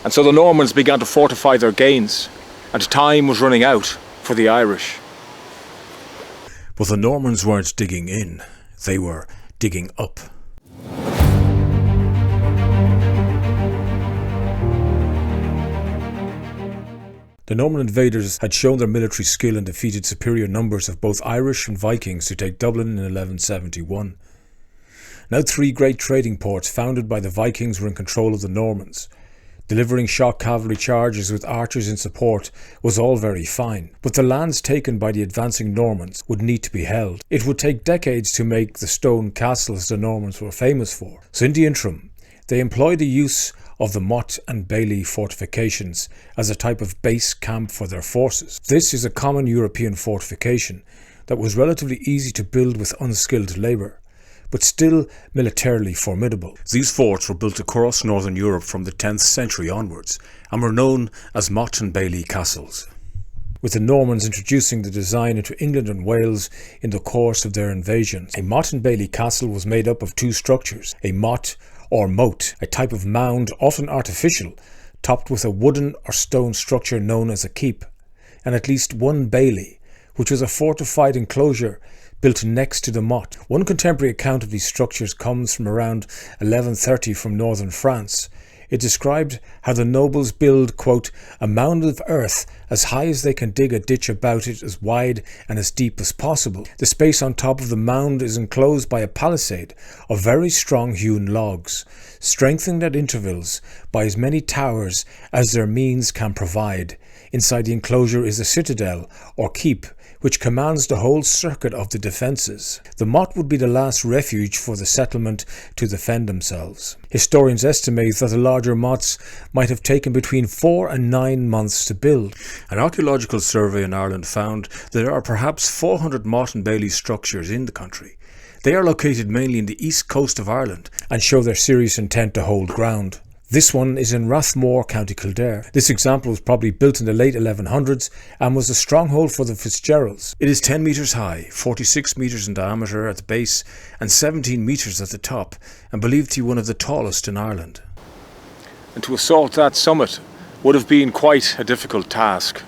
And so the Normans began to fortify their gains, and time was running out for the Irish. But the Normans weren't digging in, they were digging up. The Norman invaders had shown their military skill and defeated superior numbers of both Irish and Vikings to take Dublin in 1171. Now 3 great trading ports founded by the Vikings were in control of the Normans. Delivering shock cavalry charges with archers in support was all very fine, but the lands taken by the advancing Normans would need to be held. It would take decades to make the stone castles the Normans were famous for, so in the interim, they employed the use of the motte and bailey fortifications as a type of base camp for their forces. This is a common European fortification that was relatively easy to build with unskilled labour, but still militarily formidable. These forts were built across northern Europe from the 10th century onwards and were known as motte and bailey castles, with the Normans introducing the design into England and Wales in the course of their invasions. A motte and bailey castle was made up of 2 structures, a motte or moat, a type of mound often artificial, topped with a wooden or stone structure known as a keep, and at least 1 bailey, which was a fortified enclosure built next to the motte. One contemporary account of these structures comes from around 1130 from northern France. It described how the nobles build, quote, a mound of earth as high as they can dig a ditch about it as wide and as deep as possible. The space on top of the mound is enclosed by a palisade of very strong hewn logs, strengthened at intervals by as many towers as their means can provide. Inside the enclosure is a citadel or keep, which commands the whole circuit of the defences. The motte would be the last refuge for the settlement to defend themselves. Historians estimate that the larger mottes might have taken between 4 and 9 months to build. An archaeological survey in Ireland found that there are perhaps 400 motte and bailey structures in the country. They are located mainly in the east coast of Ireland and show their serious intent to hold ground. This one is in Rathmore, County Kildare. This example was probably built in the late 1100s and was a stronghold for the Fitzgeralds. It is 10 metres high, 46 metres in diameter at the base and 17 metres at the top, and believed to be one of the tallest in Ireland. And to assault that summit would have been quite a difficult task.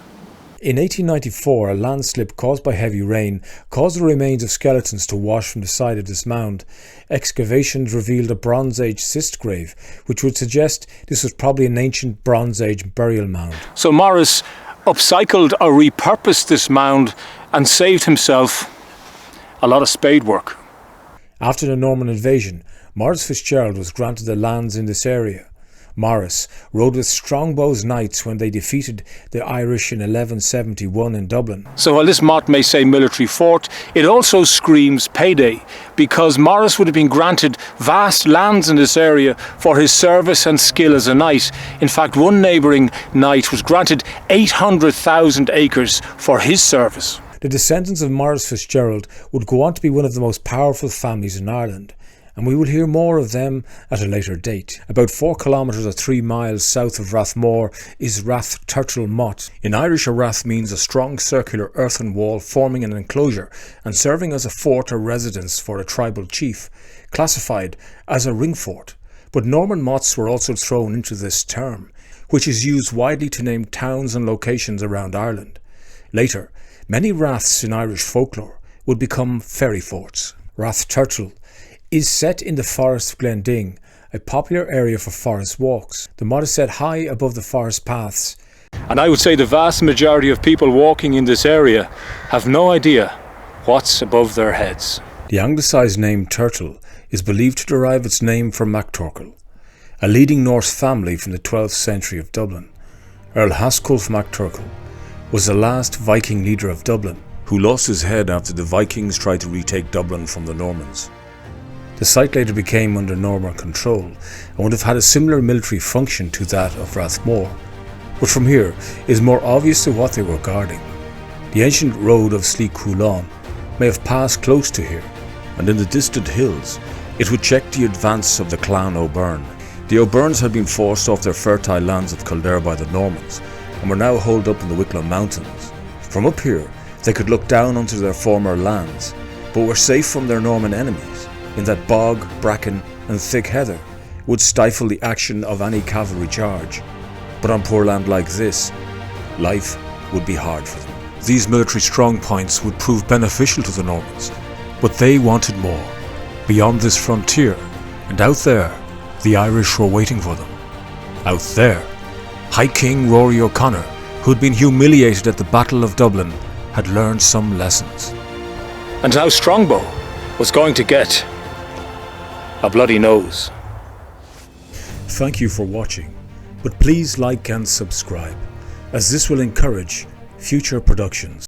In 1894, a landslip caused by heavy rain caused the remains of skeletons to wash from the side of this mound. Excavations revealed a Bronze Age cist grave, which would suggest this was probably an ancient Bronze Age burial mound. So Maurice upcycled or repurposed this mound and saved himself a lot of spade work. After the Norman invasion, Maurice Fitzgerald was granted the lands in this area. Maurice rode with Strongbow's knights when they defeated the Irish in 1171 in Dublin. So while this motte may say military fort, it also screams payday, because Maurice would have been granted vast lands in this area for his service and skill as a knight. In fact, one neighbouring knight was granted 800,000 acres for his service. The descendants of Maurice Fitzgerald would go on to be one of the most powerful families in Ireland, and we will hear more of them at a later date. About 4 kilometres or 3 miles south of Rathmore is Rathturtle Motte. In Irish, a rath means a strong circular earthen wall forming an enclosure and serving as a fort or residence for a tribal chief, classified as a ring fort. But Norman mottes were also thrown into this term, which is used widely to name towns and locations around Ireland. Later, many raths in Irish folklore would become ferry forts. Rathturtle is set in the Forest of Glending, a popular area for forest walks. The motte is set high above the forest paths. And I would say the vast majority of people walking in this area have no idea what's above their heads. The anglicised name Turtle is believed to derive its name from MacTurcle, a leading Norse family from the 12th century of Dublin. Earl Hasculf MacTurcle was the last Viking leader of Dublin, who lost his head after the Vikings tried to retake Dublin from the Normans. The site later became under Norman control and would have had a similar military function to that of Rathmore, but from here it is more obvious to what they were guarding. The ancient road of Slieve Coulon may have passed close to here, and in the distant hills it would check the advance of the clan O'Byrne. The O'Byrnes had been forced off their fertile lands of Kildare by the Normans and were now holed up in the Wicklow Mountains. From up here they could look down onto their former lands, but were safe from their Norman enemies, in that bog, bracken and thick heather would stifle the action of any cavalry charge. But on poor land like this, life would be hard for them. These military strongpoints would prove beneficial to the Normans, but they wanted more. Beyond this frontier, and out there, the Irish were waiting for them. Out there, High King Rory O'Connor, who had been humiliated at the Battle of Dublin, had learned some lessons. And now Strongbow was going to get a bloody nose. Thank you for watching, but please like and subscribe, as this will encourage future productions.